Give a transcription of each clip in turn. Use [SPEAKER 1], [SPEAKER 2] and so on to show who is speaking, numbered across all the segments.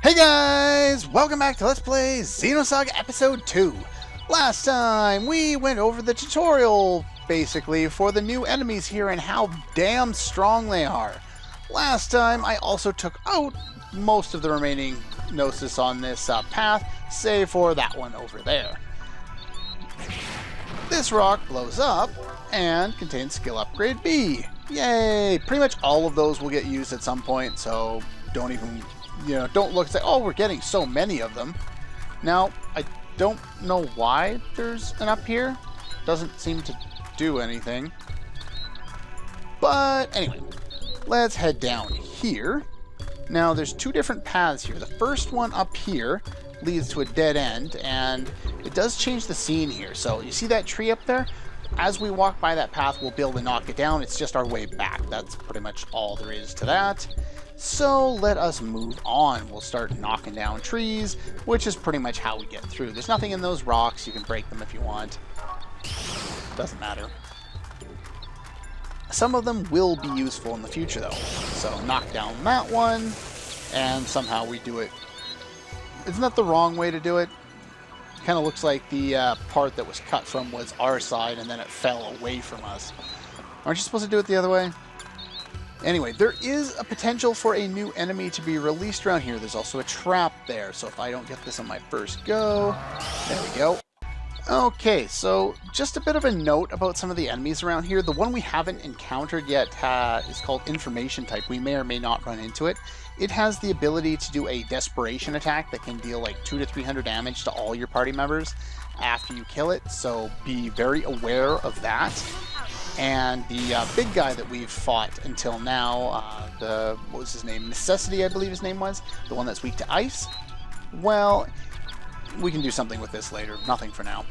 [SPEAKER 1] Hey guys! Welcome back to Let's Play Xenosaga Episode 2. Last time we went over the tutorial, basically, for the new enemies here and how damn strong they are. Last time I also took out most of the remaining Gnosis on this path, save for that one over there. This rock blows up and contains skill upgrade B. Yay! Pretty much all of those will get used at some point, so don't even... don't look and say, oh, we're getting so many of them. Now, I don't know why there's an up here. Doesn't seem to do anything. But anyway, let's head down here. Now, there's two different paths here. The first one up here leads to a dead end, and it does change the scene here. So, you see that tree up there? As we walk by that path, we'll be able to knock it down. It's just our way back. That's pretty much all there is to that. So let us move on. We'll start knocking down trees, which is pretty much how we get through. There's nothing in those rocks. You can break them if you want. Doesn't matter. Some of them will be useful in the future, though. So knock down that one, and somehow we do it. Isn't that the wrong way to do it? Kind of looks like the part that was cut from was our side, and then it fell away from us. Aren't you supposed to do it the other way? Anyway, there is a potential for a new enemy to be released around here. There's also a trap there, so if I don't get this on my first go... There we go. Okay, so just a bit of a note about some of the enemies around here. The one we haven't encountered yet is called Information Type. We may or may not run into it. It has the ability to do a Desperation attack that can deal like 200 to 300 damage to all your party members after you kill it, so be very aware of that. And the big guy that we've fought until now, what was his name? Necessity, I believe his name was. The one that's weak to ice. Well, we can do something with this later. Nothing for now.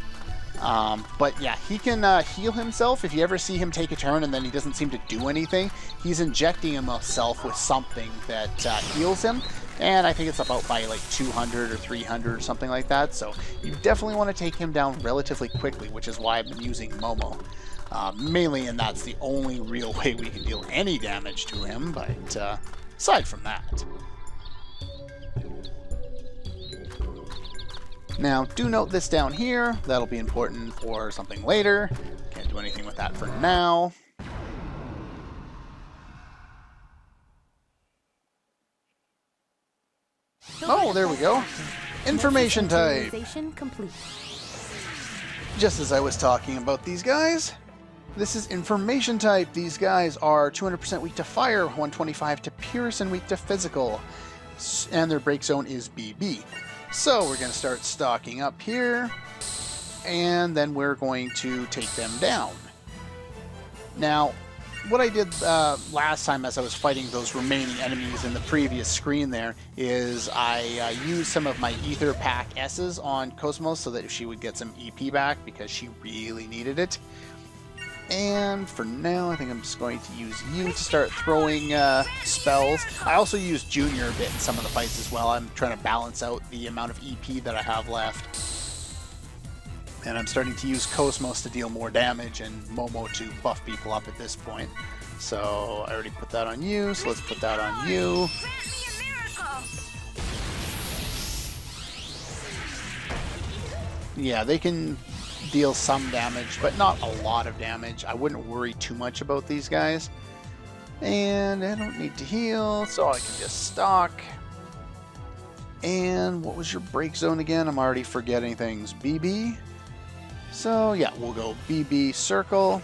[SPEAKER 1] But yeah, he can heal himself. If you ever see him take a turn and then he doesn't seem to do anything, he's injecting himself with something that heals him. And I think it's about by like 200 or 300 or something like that. So you definitely want to take him down relatively quickly, which is why I've been using Momo. Mainly, and that's the only real way we can deal any damage to him, but aside from that. Now, do note this down here. That'll be important for something later. Can't do anything with that for now. Oh, there we go. Information type. Just as I was talking about these guys. This is Information Type. These guys are 200% weak to fire, 125 to pierce, and weak to physical. And their break zone is BB. So we're going to start stocking up here, and then we're going to take them down. Now, what I did last time as I was fighting those remaining enemies in the previous screen there is I used some of my Ether Pack S's on KOS-MOS so that she would get some EP back because she really needed it. And for now, I think I'm just going to use you to start throwing spells. I also use Junior a bit in some of the fights as well. I'm trying to balance out the amount of EP that I have left. And I'm starting to use KOS-MOS to deal more damage and Momo to buff people up at this point. So I already put that on you, so let's put that on you. Yeah, they can deal some damage, but not a lot of damage. I wouldn't worry too much about these guys. And I don't need to heal, so I can just stock. And what was your break zone again? I'm already forgetting things. BB? So yeah, we'll go BB circle.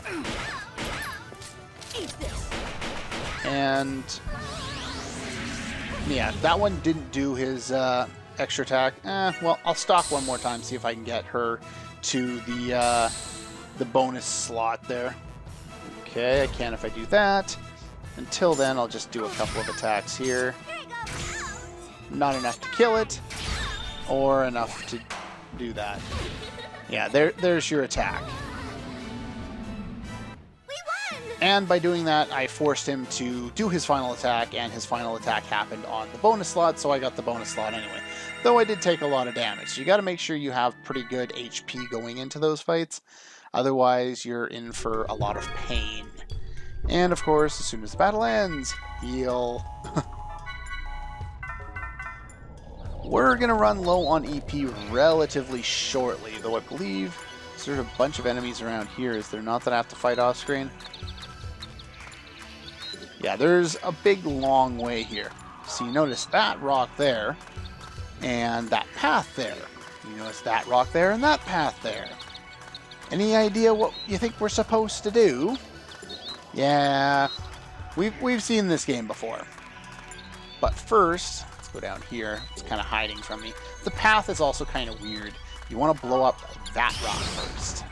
[SPEAKER 1] And yeah, that one didn't do his extra attack. Well, I'll stock one more time, see if I can get her to the bonus slot there. Okay, I can if I do that. Until then, I'll just do a couple of attacks here. Not enough to kill it, or enough to do that. Yeah, there's your attack. And by doing that, I forced him to do his final attack, and his final attack happened on the bonus slot, so I got the bonus slot anyway. Though I did take a lot of damage, so you got to make sure you have pretty good HP going into those fights. Otherwise, you're in for a lot of pain. And of course, as soon as the battle ends, heal. We're going to run low on EP relatively shortly, though I believe there's a bunch of enemies around here. Is there not that I have to fight off screen? Yeah, there's a big long way here. So you notice that rock there and that path there. You notice that rock there and that path there. Any idea what you think we're supposed to do? Yeah, we've seen this game before. But first, let's go down here. It's kind of hiding from me. The path is also kind of weird. You want to blow up that rock first.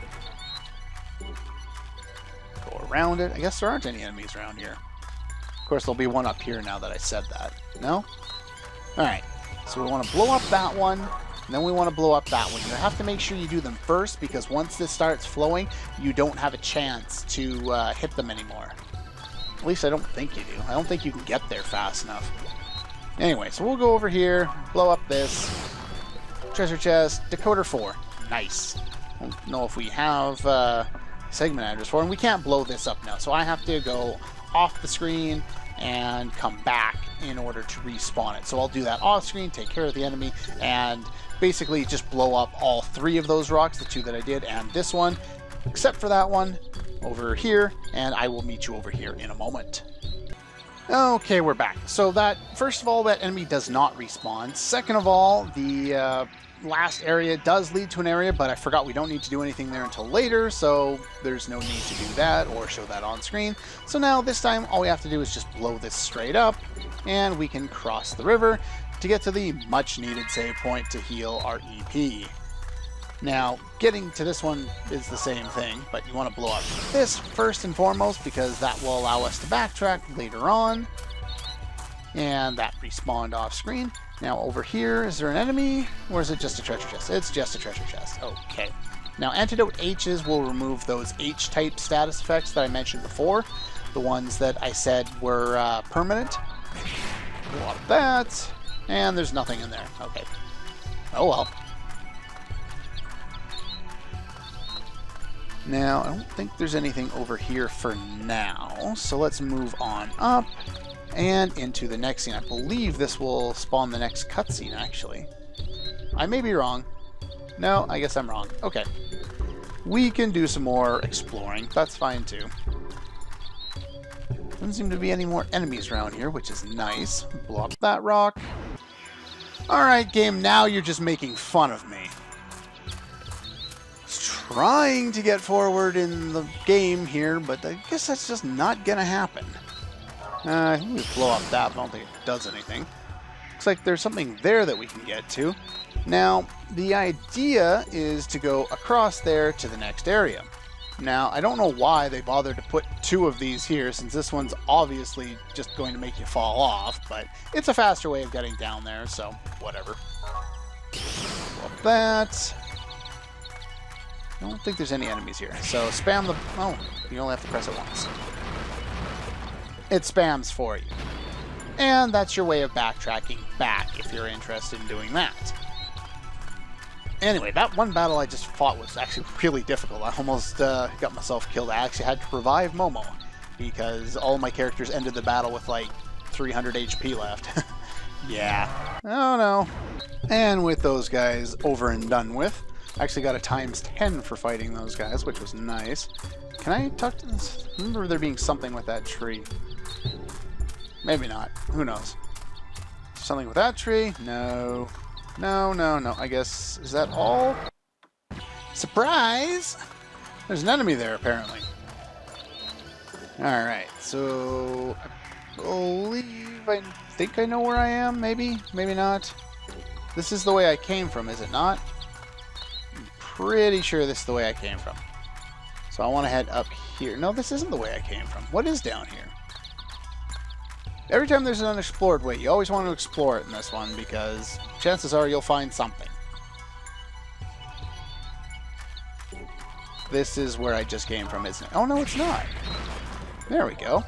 [SPEAKER 1] Go around it. I guess there aren't any enemies around here. Of course, there'll be one up here now that I said that. No? Alright, so we want to blow up that one, and then we want to blow up that one. You have to make sure you do them first, because once this starts flowing, you don't have a chance to hit them anymore. At least I don't think you do. I don't think you can get there fast enough. Anyway, so we'll go over here, blow up this. Treasure chest, decoder 4. Nice. I don't know if we have segment address 4, and we can't blow this up now, so I have to go off the screen and come back in order to respawn it. So I'll do that off screen, take care of the enemy, and basically just blow up all 3 of those rocks, the 2 that I did, and this one, except for that one over here, and I will meet you over here in a moment. Okay, we're back. So that, first of all, that enemy does not respawn. Second of all, the last area does lead to an area, but I forgot we don't need to do anything there until later, so there's no need to do that or show that on screen. So now this time all we have to do is just blow this straight up, and we can cross the river to get to the much needed save point to heal our EP. Now, getting to this one is the same thing, but you want to blow up this first and foremost, because that will allow us to backtrack later on. And that respawned off screen. Now over here, is there an enemy, or is it just a treasure chest? It's just a treasure chest. Okay. Now antidote H's will remove those H-type status effects that I mentioned before. The ones that I said were permanent. Blow up that, and there's nothing in there. Okay. Oh well. Now, I don't think there's anything over here for now, so let's move on up and into the next scene. I believe this will spawn the next cutscene, actually. I may be wrong. No, I guess I'm wrong. Okay. We can do some more exploring. That's fine, too. Doesn't seem to be any more enemies around here, which is nice. Blow up that rock. Alright, game, now you're just making fun of me. Trying to get forward in the game here, but I guess that's just not gonna happen. I think we blow up that, but I don't think it does anything. Looks like there's something there that we can get to. Now, the idea is to go across there to the next area. Now, I don't know why they bothered to put 2 of these here, since this one's obviously just going to make you fall off, but it's a faster way of getting down there, so whatever. Blow up that. I don't think there's any enemies here. So spam the... Oh, you only have to press it once. It spams for you. And that's your way of backtracking back if you're interested in doing that. Anyway, that one battle I just fought was actually really difficult. I almost got myself killed. I actually had to revive Momo because all my characters ended the battle with like 300 HP left. Yeah. Oh no. And with those guys over and done with, I actually got a ×10 for fighting those guys, which was nice. Can I talk to this? I remember there being something with that tree. Maybe not. Who knows? Something with that tree? No. No, no, no. I guess... Is that all? Surprise! There's an enemy there, apparently. Alright, so... I think I know where I am, maybe? Maybe not. This is the way I came from, is it not? Pretty sure this is the way I came from. So I want to head up here. No, this isn't the way I came from. What is down here? Every time there's an unexplored way, you always want to explore it in this one, because chances are you'll find something. This is where I just came from, isn't it? Oh, no, it's not. There we go.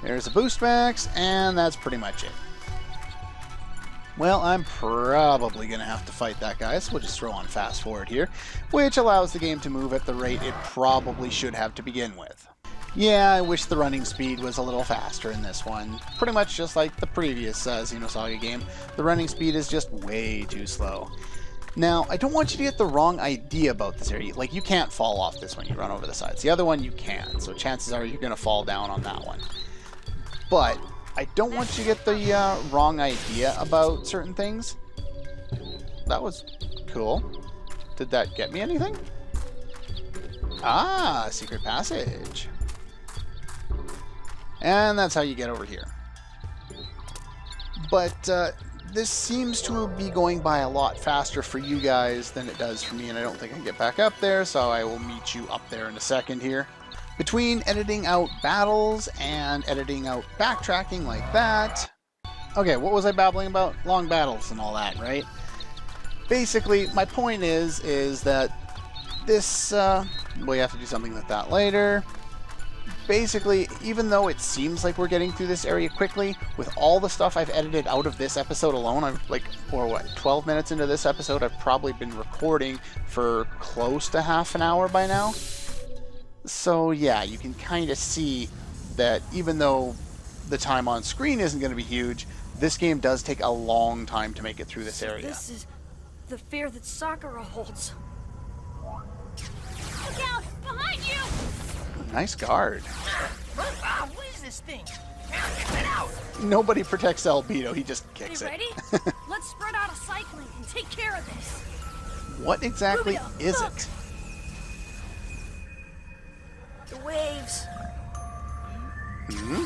[SPEAKER 1] There's a boost max, and that's pretty much it. Well, I'm probably going to have to fight that guy, so we'll just throw on fast forward here, which allows the game to move at the rate it probably should have to begin with. Yeah, I wish the running speed was a little faster in this one. Pretty much just like the previous Xenosaga game, the running speed is just way too slow. Now, I don't want you to get the wrong idea about this area. Like, you can't fall off this one, you run over the sides. The other one, you can, so chances are you're going to fall down on that one. But I don't want you to get the wrong idea about certain things. That was cool. Did that get me anything? Ah, secret passage. And that's how you get over here. But this seems to be going by a lot faster for you guys than it does for me, and I don't think I can get back up there, so I will meet you up there in a second here. Between editing out battles and editing out backtracking like that... Okay, what was I babbling about? Long battles and all that, right? Basically, my point is that this... we have to do something with that later. Basically, even though it seems like we're getting through this area quickly, with all the stuff I've edited out of this episode alone, I'm like, or what, 12 minutes into this episode, I've probably been recording for close to half an hour by now. So yeah, you can kind of see that even though the time on screen isn't going to be huge, this game does take a long time to make it through this area.
[SPEAKER 2] This is the fear that Sakura holds. Look out! Behind you!
[SPEAKER 1] Nice guard.
[SPEAKER 3] What is this thing? Get out!
[SPEAKER 1] Nobody protects Albedo, he just kicks
[SPEAKER 2] You ready?
[SPEAKER 1] it.
[SPEAKER 2] Let's spread out a cycling and take care of this.
[SPEAKER 1] What exactly
[SPEAKER 2] Rubio,
[SPEAKER 1] is
[SPEAKER 2] look.
[SPEAKER 1] it?
[SPEAKER 2] The waves.
[SPEAKER 1] Hmm?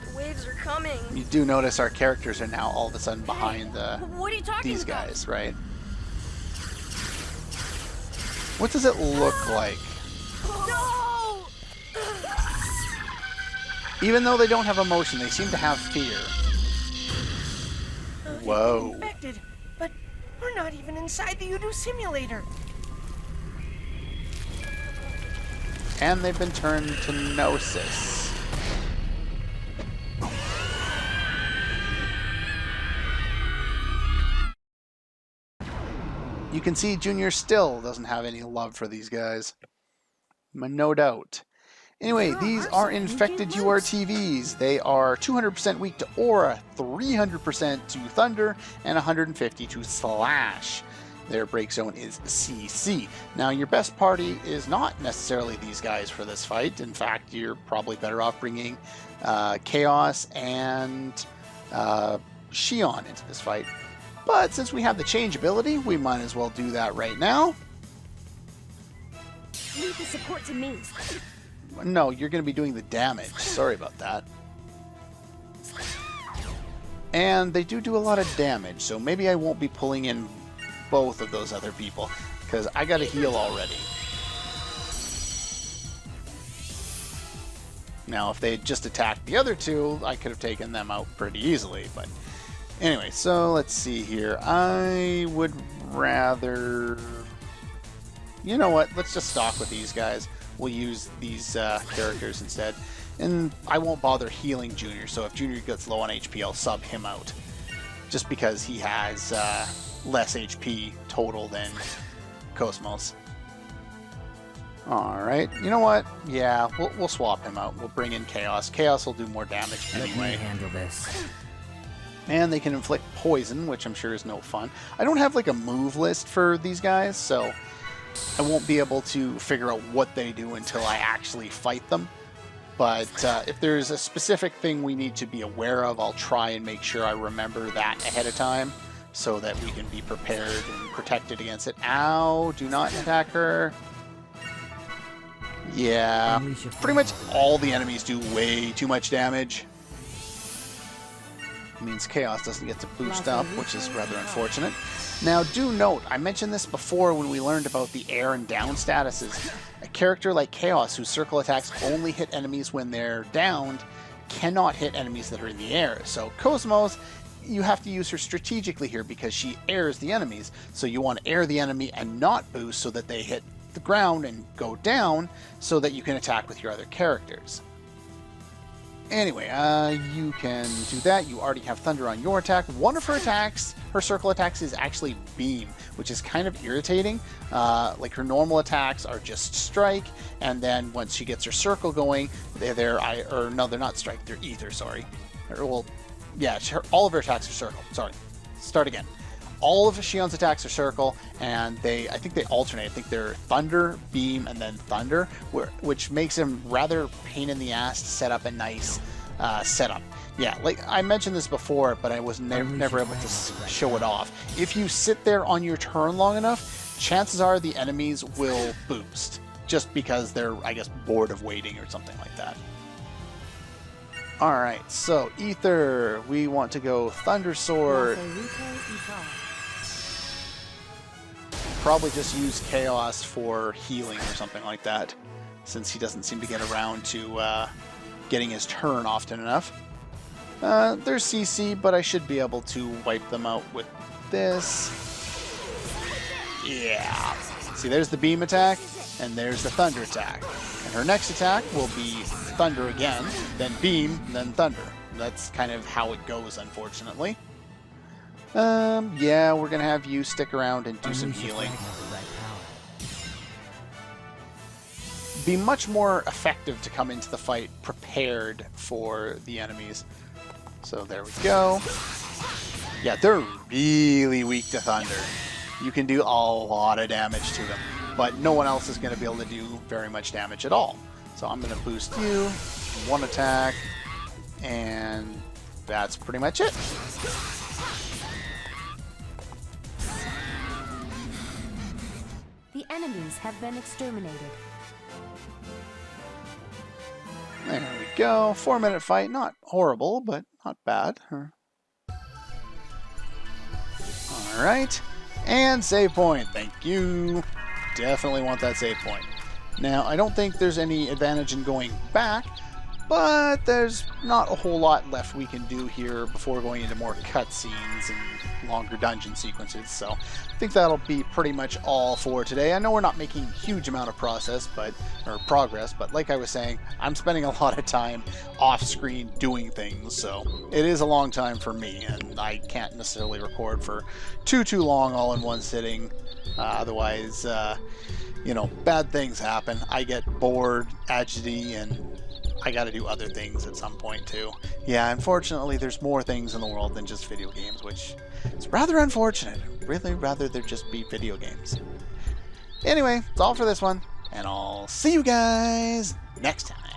[SPEAKER 2] The waves are coming.
[SPEAKER 1] You do notice our characters are now all of a sudden behind
[SPEAKER 2] What are you talking
[SPEAKER 1] these
[SPEAKER 2] about?
[SPEAKER 1] guys, right? What does it look like?
[SPEAKER 2] No!
[SPEAKER 1] Even though they don't have emotion, they seem to have fear. Whoa.
[SPEAKER 3] Infected, but we're not even inside the Udo simulator.
[SPEAKER 1] And they've been turned to Gnosis. You can see Junior still doesn't have any love for these guys. No doubt. Anyway, these are infected URTVs. They are 200% weak to Aura, 300% to Thunder, and 150 to Slash. Their break zone is CC. Now, your best party is not necessarily these guys for this fight. In fact, you're probably better off bringing Chaos and Shion into this fight. But since we have the change ability, we might as well do that right now.
[SPEAKER 2] Leave the support to me.
[SPEAKER 1] No, you're going to be doing the damage. Sorry about that. And they do a lot of damage, so maybe I won't be pulling in both of those other people, because I got to heal already. Now, if they had just attacked the other two, I could have taken them out pretty easily, but anyway, so let's see here. I would rather... You know what? Let's just stock with these guys. We'll use these characters instead. And I won't bother healing Junior, so if Junior gets low on HP, I'll sub him out. Just because he has less HP total than KOS-MOS. Alright, you know what? Yeah, we'll swap him out. We'll bring in Chaos. Chaos will do more damage anyway.
[SPEAKER 4] Let me handle this.
[SPEAKER 1] And they can inflict poison, which I'm sure is no fun. I don't have like a move list for these guys, so I won't be able to figure out what they do until I actually fight them. But if there's a specific thing we need to be aware of, I'll try and make sure I remember that ahead of time so that we can be prepared and protected against it. Ow, do not attack her. Yeah, pretty much all the enemies do way too much damage. It means Chaos doesn't get to boost up, which is rather unfortunate. Now, do note, I mentioned this before when we learned about the air and down statuses. A character like Chaos, whose circle attacks only hit enemies when they're downed, cannot hit enemies that are in the air. So KOS-MOS, you have to use her strategically here because she airs the enemies. So you want to air the enemy and not boost so that they hit the ground and go down so that you can attack with your other characters. Anyway, you can do that. You already have Thunder on your attack. One of her attacks, her circle attacks, is actually Beam, which is kind of irritating. Like her normal attacks are just Strike, and then once she gets her circle going, they're not Strike, they're Ether, sorry. Well, yeah, all of her attacks are Circle. Sorry, start again. All of Shion's attacks are Circle, and I think they alternate. I think they're Thunder, Beam, and then Thunder, which makes them rather pain in the ass to set up a nice setup. Yeah, like I mentioned this before, but I was never able to show it off. If you sit there on your turn long enough, chances are the enemies will boost, just because they're, I guess, bored of waiting or something like that. Alright, so Ether, we want to go Thunder Sword. Probably just use Chaos for healing or something like that, since he doesn't seem to get around to getting his turn often enough. There's CC, but I should be able to wipe them out with this. Yeah. See, there's the Beam attack, and there's the Thunder attack. And her next attack will be Thunder again, then Beam, then Thunder. That's kind of how it goes, unfortunately. Yeah, we're gonna have you stick around and do some healing. Be much more effective to come into the fight prepared for the enemies. So there we go. Yeah, they're really weak to Thunder. You can do a lot of damage to them, but no one else is going to be able to do very much damage at all. So I'm going to boost you, one attack, and that's pretty much it.
[SPEAKER 4] The enemies have been exterminated.
[SPEAKER 1] There we go. 4-minute fight. Not horrible, but not bad. Alright. And save point. Thank you. Definitely want that save point. Now, I don't think there's any advantage in going back, but there's not a whole lot left we can do here before going into more cutscenes and longer dungeon sequences, so I think that'll be pretty much all for today. I know we're not making a huge amount of progress, but like I was saying, I'm spending a lot of time off-screen doing things, so it is a long time for me, and I can't necessarily record for too long all in one sitting. Otherwise, you know, bad things happen. I get bored, agitated, and I gotta do other things at some point too. Yeah, unfortunately there's more things in the world than just video games, which is rather unfortunate. Really rather there just be video games. Anyway, that's all for this one, and I'll see you guys next time.